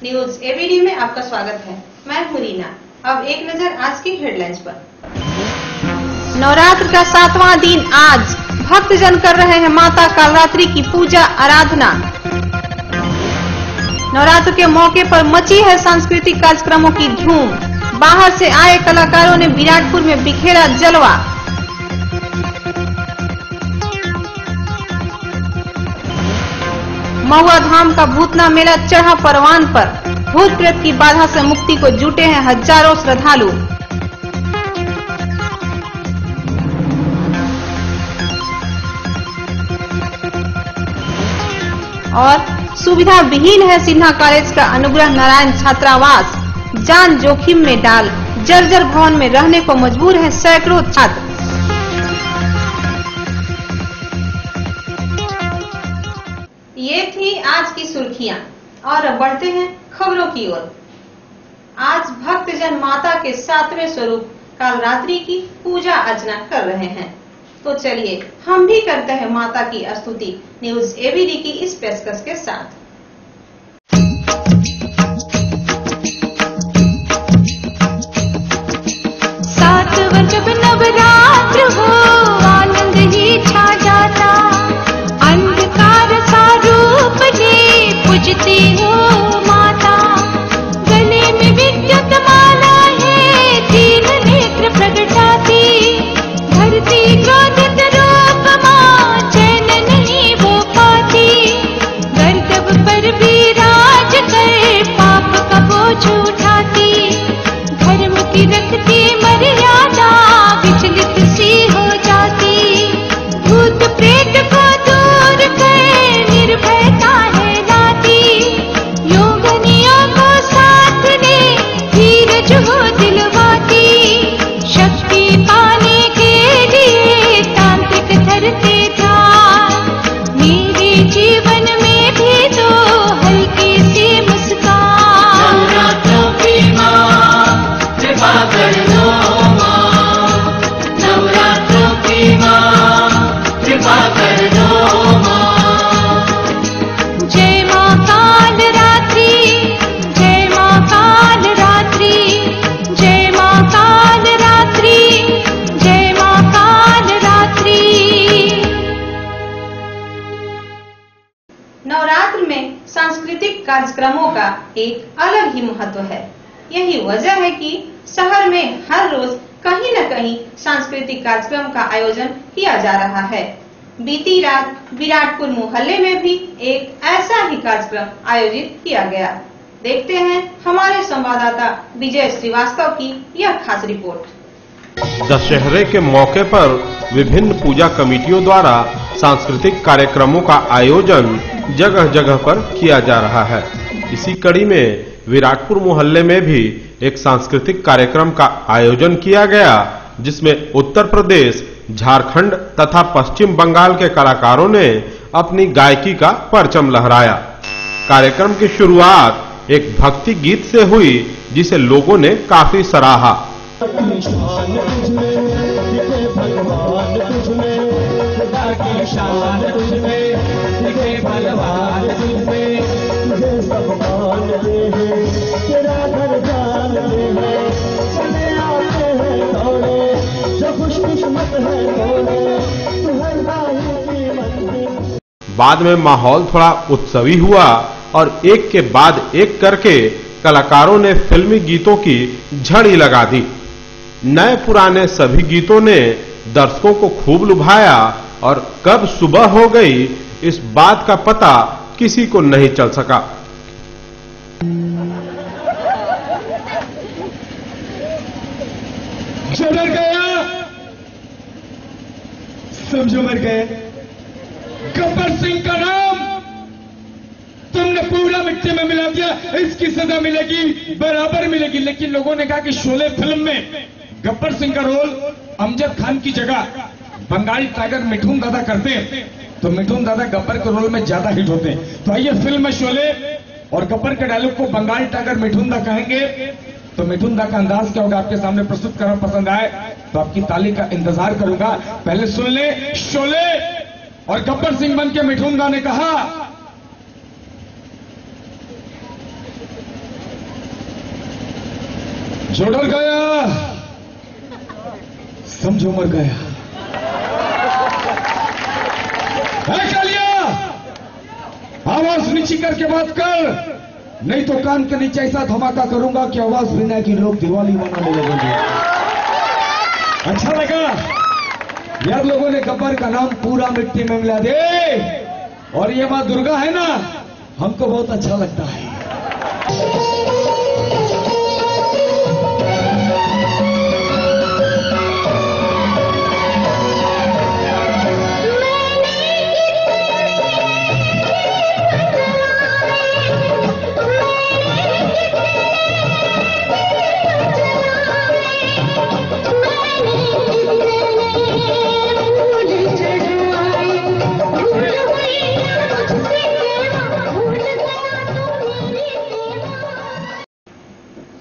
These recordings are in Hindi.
न्यूज एबीडी में आपका स्वागत है। मैं हूं रीना। अब एक नजर आज की हेडलाइंस पर। नवरात्र का 7वां दिन आज भक्तजन कर रहे हैं माता कालरात्रि की पूजा आराधना। नवरात्र के मौके पर मची है सांस्कृतिक कार्यक्रमों की धूम। बाहर से आए कलाकारों ने विराटपुर में बिखेरा जलवा। महुआ धाम का भूतना मेला चढ़ा परवान पर। भूत प्रेत की बाधा से मुक्ति को जुटे हैं हजारों श्रद्धालु। और सुविधा विहीन है सिन्हा कॉलेज का अनुग्रह नारायण छात्रावास। जान जोखिम में डाल जर्जर भवन में रहने को मजबूर हैं सैकड़ों छात्र। ये थी आज की सुर्खियां और अब बढ़ते हैं खबरों की ओर। आज भक्तजन माता के 7वें स्वरूप कालरात्रि की पूजा अर्चना कर रहे हैं। तो चलिए हम भी करते हैं माता की स्तुति न्यूज एबीडी की इस पेशकश के साथ। जब नवरात्र हो आनंद ही छा जाता। अंधकार सा रूप ले पूजते हो माता। गले में विद्युत माला है तीन नेत्र प्रगटाती। धरती क्रोधित रूप मां चैन नहीं वो पाती। गर्दभ पर भी राज कर पाप का बोझ उठाती। धर्म की रखती मर्यादा विचलित सी हो जाती। भूत प्रेत को दूर कर निर्भयता है लाती। योगनियों को साथ ले धीरज हो दिलवाती। शक्ति पाने के लिए तांत्रिक धरते ध्यान। मेरे जीवन में भी तो हल्की सी मुस्कान। नवरात्रों की मां कृपा कर दो मां। नवरात्रों की मां कृपा कर दो मां। जय मां कालरात्रि, जय मां कालरात्रि, जय मां कालरात्रि, जय मां कालरात्रि। नवरात्र में सांस्कृतिक कार्यक्रमों का एक अलग ही महत्व है। यही वजह है कि शहर में हर रोज कहीं न कहीं सांस्कृतिक कार्यक्रम का आयोजन किया जा रहा है। बीती रात विराटपुर मोहल्ले में भी एक ऐसा ही कार्यक्रम आयोजित किया गया। देखते हैं हमारे संवाददाता विजय श्रीवास्तव की यह खास रिपोर्ट। दशहरे के मौके पर विभिन्न पूजा कमेटियों द्वारा सांस्कृतिक कार्यक्रमों का आयोजन जगह जगह पर किया जा रहा है। इसी कड़ी में विराटपुर मोहल्ले में भी एक सांस्कृतिक कार्यक्रम का आयोजन किया गया, जिसमें उत्तर प्रदेश, झारखंड तथा पश्चिम बंगाल के कलाकारों ने अपनी गायकी का परचम लहराया। कार्यक्रम की शुरुआत एक भक्ति गीत से हुई, जिसे लोगों ने काफी सराहा। बाद में माहौल थोड़ा उत्सवी हुआ और एक के बाद एक करके कलाकारों ने फिल्मी गीतों की झड़ी लगा दी। नए पुराने सभी गीतों ने दर्शकों को खूब लुभाया और कब सुबह हो गई इस बात का पता किसी को नहीं चल सका। जो डर गया समझो मर गए। गब्बर सिंह का नाम तुमने पूरा मिट्टी में मिला दिया, इसकी सजा मिलेगी, बराबर मिलेगी। लेकिन लोगों ने कहा कि शोले फिल्म में गब्बर सिंह का रोल अमजद खान की जगह बंगाली टाइगर मिठुन दादा करते हैं, तो मिठुन दादा गब्बर के रोल में ज्यादा हिट होते हैं। तो आइए फिल्म में शोले और गब्बर के डायलॉग को बंगाली टाइगर मिठुन दा कहेंगे, तो मिठुन दा का अंदाज क्या होगा आपके सामने प्रस्तुत करना पसंद आए तो आपकी ताली का इंतजार करूंगा। पहले सुन ले शोले। और गब्बर सिंह बन के मिठुन दा ने कहा, जो डर गया समझो मर गया। कालिया, आवाज नीची करके बात कर, नहीं तो कान के नीचे ऐसा धमाका करूंगा कि आवाज बिना कि लोग दिवाली मनाने लगेंगे। अच्छा लगा यार, लोगों ने गब्बर का नाम पूरा मिट्टी में मिला दे, और ये मां दुर्गा है ना, हमको बहुत अच्छा लगता है।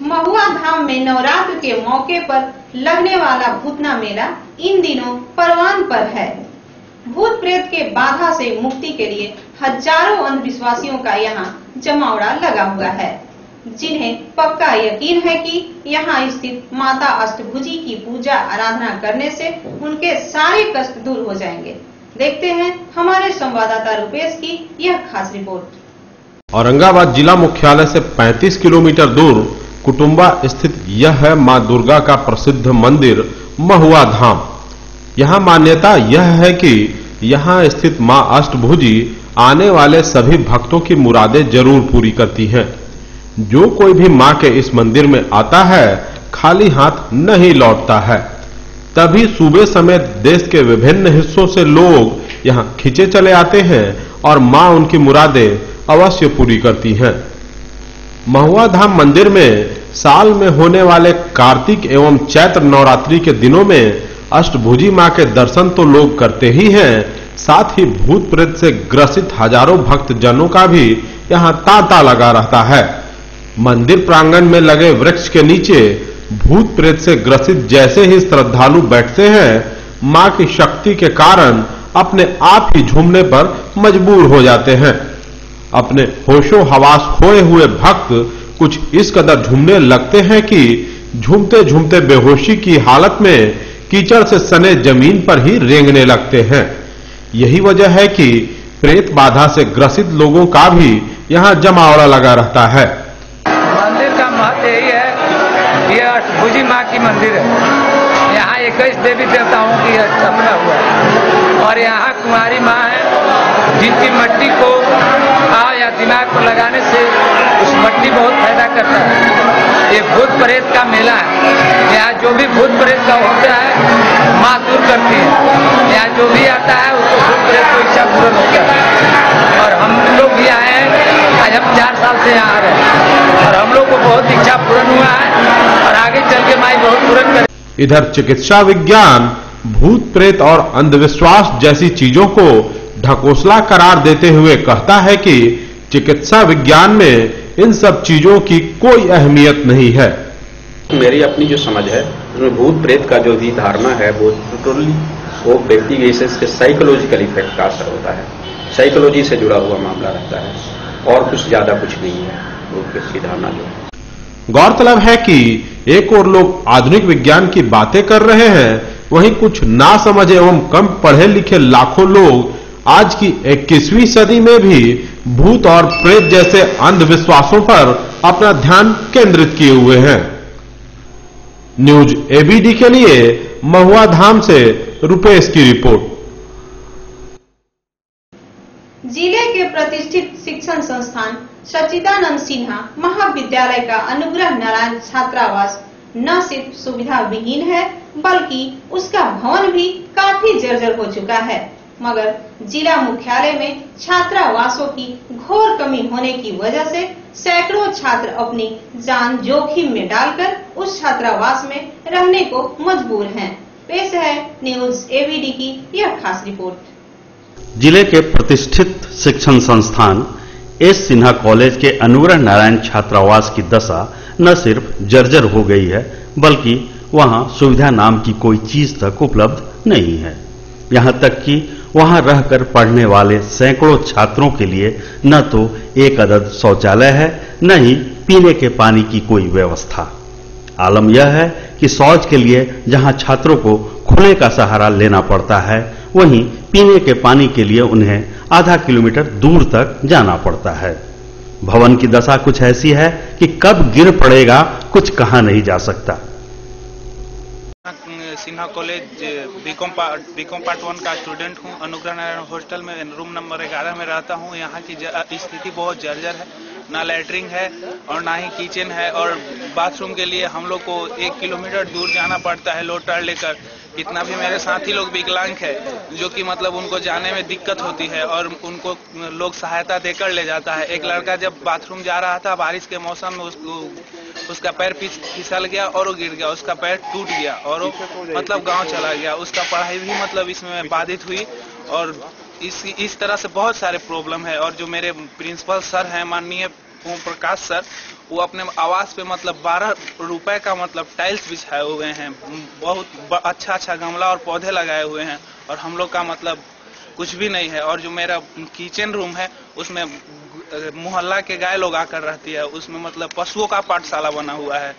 महुआ धाम में नवरात्र के मौके पर लगने वाला भूतना मेला इन दिनों परवान पर है। भूत प्रेत के बाधा से मुक्ति के लिए हजारों अंधविश्वासियों का यहाँ जमावड़ा लगा हुआ है, जिन्हें पक्का यकीन है कि यहाँ स्थित माता अष्टभुजी की पूजा आराधना करने से उनके सारे कष्ट दूर हो जाएंगे। देखते हैं हमारे संवाददाता रुपेश की यह खास रिपोर्ट। औरंगाबाद जिला मुख्यालय से 35 किलोमीटर दूर कुटुंबा स्थित यह है मां दुर्गा का प्रसिद्ध मंदिर महुआ धाम। यहाँ मान्यता यह है कि यहाँ स्थित मां अष्टभुजी आने वाले सभी भक्तों की मुरादें जरूर पूरी करती हैं। जो कोई भी मां के इस मंदिर में आता है खाली हाथ नहीं लौटता है। तभी सुबह समेत देश के विभिन्न हिस्सों से लोग यहाँ खिंचे चले आते हैं और मां उनकी मुरादें अवश्य पूरी करती हैं। महुआ धाम मंदिर में साल में होने वाले कार्तिक एवं चैत्र नवरात्रि के दिनों में अष्टभुजी मां के दर्शन तो लोग करते ही हैं, साथ ही भूत प्रेत से ग्रसित हजारों भक्त जनों का भी यहाँ तांता लगा रहता है। मंदिर प्रांगण में लगे वृक्ष के नीचे भूत प्रेत से ग्रसित जैसे ही श्रद्धालु बैठते हैं, मां की शक्ति के कारण अपने आप ही झूमने पर मजबूर हो जाते हैं। अपने होशो हवास खोए हुए भक्त कुछ इस कदर झूमने लगते हैं कि झूमते झूमते बेहोशी की हालत में कीचड़ से सने जमीन पर ही रेंगने लगते हैं। यही वजह है कि प्रेत बाधा से ग्रसित लोगों का भी यहाँ जमावड़ा लगा रहता है। मंदिर का महत्व यही है, यह अष्टभुजी माँ की मंदिर है। यहाँ 21 देवी देवताओं की स्थापना हुआ है और यहाँ कुमारी माँ है, जिनकी मट्टी को घाव या दिमाग पर लगाने से उस मट्टी बहुत फायदा करता है। ये भूत प्रेत का मेला है। यहाँ जो भी भूत प्रेत का होता है माँ दूर करती है। यहाँ जो भी आता है उसको भूत प्रेत को इच्छा पूर्ण होता है। और हम लोग भी आए हैं, आज हम 4 साल से यहाँ आ रहे हैं और हम लोग को बहुत इच्छा पूर्ण हुआ है और आगे चल के माई बहुत पूर्ण करे। इधर चिकित्सा विज्ञान भूत प्रेत और अंधविश्वास जैसी चीजों को ढकोसला करार देते हुए कहता है कि चिकित्सा विज्ञान में इन सब चीजों की कोई अहमियत नहीं है। मेरी अपनी जो समझ है उसमें भूत प्रेत का जो भी धारणा है वो टोटली वो व्यक्ति के साइकोलॉजिकल इफेक्ट का असर होता है, साइकोलॉजी से जुड़ा हुआ मामला रहता है और कुछ ज्यादा कुछ नहीं है भूत प्रेत की धारणा जो है। गौरतलब है कि एक और लोग आधुनिक विज्ञान की बातें कर रहे हैं, वहीं कुछ ना समझ एवं कम पढ़े लिखे लाखों लोग आज की 21वीं सदी में भी भूत और प्रेत जैसे अंधविश्वासों पर अपना ध्यान केंद्रित किए हुए हैं। न्यूज एबीडी के लिए महुआ धाम से रुपेश की रिपोर्ट। जिले के प्रतिष्ठित शिक्षण संस्थान सच्चिदानंद सिन्हा महाविद्यालय का अनुग्रह नारायण छात्रावास न सिर्फ सुविधा विहीन है बल्कि उसका भवन भी काफी जर्जर हो चुका है। मगर जिला मुख्यालय में छात्रावासों की घोर कमी होने की वजह से सैकड़ों छात्र अपनी जान जोखिम में डालकर उस छात्रावास में रहने को मजबूर हैं। पेश है न्यूज एबीडी की यह खास रिपोर्ट। जिले के प्रतिष्ठित शिक्षण संस्थान एस सिन्हा कॉलेज के अनुग्रह नारायण छात्रावास की दशा न सिर्फ जर्जर हो गई है बल्कि वहां सुविधा नाम की कोई चीज तक उपलब्ध नहीं है। यहां तक कि वहां रहकर पढ़ने वाले सैकड़ों छात्रों के लिए न तो एक अदद शौचालय है न ही पीने के पानी की कोई व्यवस्था। आलम यह है कि शौच के लिए जहां छात्रों को खुले का सहारा लेना पड़ता है, वहीं पीने के पानी के लिए उन्हें आधा किलोमीटर दूर तक जाना पड़ता है। भवन की दशा कुछ ऐसी है कि कब गिर पड़ेगा कुछ कहा नहीं जा सकता। सिन्हा कॉलेज बीकॉम पार्ट 1 का स्टूडेंट हूं। अनुग्रह नारायण हॉस्टल में रूम नंबर 11 में रहता हूं। यहाँ की स्थिति बहुत जर्जर है, ना लैटरिन है और ना ही किचन है, और बाथरूम के लिए हम लोग को 1 किलोमीटर दूर जाना पड़ता है लोटार लेकर। इतना भी मेरे साथी लोग विकलांग है, जो कि मतलब उनको जाने में दिक्कत होती है और उनको लोग सहायता देकर ले जाता है। एक लड़का जब बाथरूम जा रहा था बारिश के मौसम में, उसका पैर फिसल गया और वो गिर गया, उसका पैर टूट गया और वो मतलब गांव चला गया। उसका पढ़ाई भी मतलब इसमें बाधित हुई और इस तरह से बहुत सारे प्रॉब्लम है। और जो मेरे प्रिंसिपल सर हैं माननीय ओम प्रकाश सर, वो अपने आवास पे मतलब 12 रुपए का मतलब टाइल्स बिछाए हुए हैं, बहुत अच्छा गमला और पौधे लगाए हुए हैं, और हम लोग का मतलब कुछ भी नहीं है। और जो मेरा किचन रूम है उसमें मोहल्ला के गाय लोग आकर रहती है, उसमें मतलब पशुओं का पाठशाला बना हुआ है।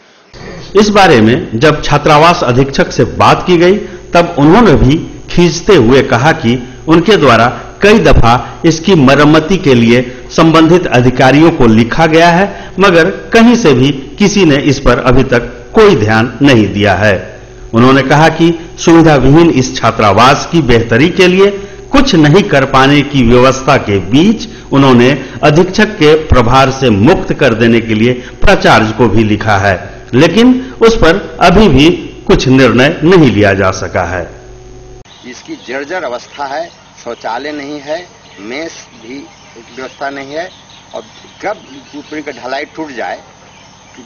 इस बारे में जब छात्रावास अधीक्षक से बात की गई तब उन्होंने भी खींचते हुए कहा कि उनके द्वारा कई दफा इसकी मरम्मती के लिए संबंधित अधिकारियों को लिखा गया है, मगर कहीं से भी किसी ने इस पर अभी तक कोई ध्यान नहीं दिया है। उन्होंने कहा कि सुविधा विहीन इस छात्रावास की बेहतरी के लिए कुछ नहीं कर पाने की व्यवस्था के बीच उन्होंने अधीक्षक के प्रभार से मुक्त कर देने के लिए प्राचार्य को भी लिखा है, लेकिन उस पर अभी भी कुछ निर्णय नहीं लिया जा सका है। इसकी जर्जर अवस्था है, शौचालय नहीं है, मेस भी व्यवस्था नहीं है, और कब ऊपर का ढलाई टूट जाए,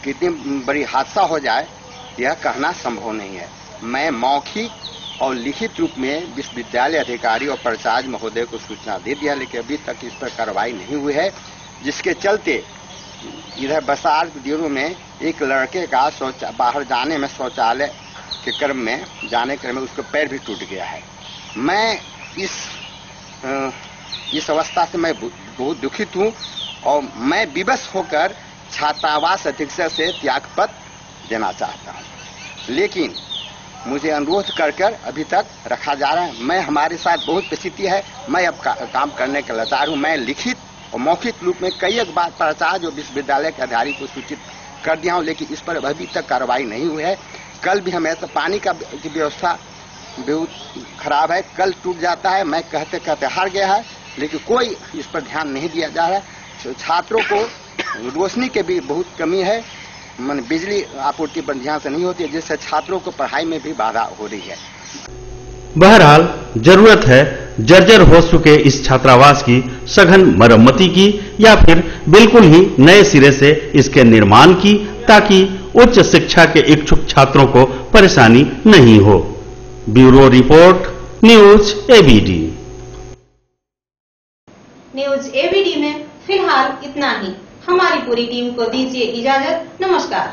कितनी बड़ी हादसा हो जाए, यह कहना संभव नहीं है। मैं मौखिक और लिखित रूप में विश्वविद्यालय अधिकारी और प्राचार्य महोदय को सूचना दे दिया, लेकिन अभी तक इस पर कार्रवाई नहीं हुई है, जिसके चलते इधर बसार दिनों में एक लड़के का बाहर जाने में शौचालय के क्रम में उसका पैर भी टूट गया है। मैं इस अवस्था से मैं बहुत दुखित हूं और मैं विवश होकर छात्रावास अधीक्षक से त्यागपत्र देना चाहता हूं, लेकिन मुझे अनुरोध कर अभी तक रखा जा रहा है। मैं हमारे साथ बहुत परिस्थिति है, मैं अब काम करने के लाचार हूं। मैं लिखित और मौखिक रूप में कई एक बार प्राचार्य और विश्वविद्यालय के अधिकारी को सूचित कर दिया हूं, लेकिन इस पर अभी तक कार्रवाई नहीं हुई है। कल भी हमें तो पानी की व्यवस्था बहुत खराब है, कल टूट जाता है, मैं कहते कहते हार गया है, लेकिन कोई इस पर ध्यान नहीं दिया जा रहा है। छात्रों को रोशनी की भी बहुत कमी है, बिजली आपूर्ति पर ध्यान से नहीं होती है, जिससे छात्रों को पढ़ाई में भी बाधा हो रही है। बहरहाल जरूरत है जर्जर हो चुके इस छात्रावास की सघन मरम्मती की या फिर बिल्कुल ही नए सिरे से इसके निर्माण की, ताकि उच्च शिक्षा के इच्छुक छात्रों को परेशानी नहीं हो। Bureau report, news ABD. News ABD में फिलहाल इतना ही। हमारी पूरी टीम को दीजिए इजाजत। नमस्कार।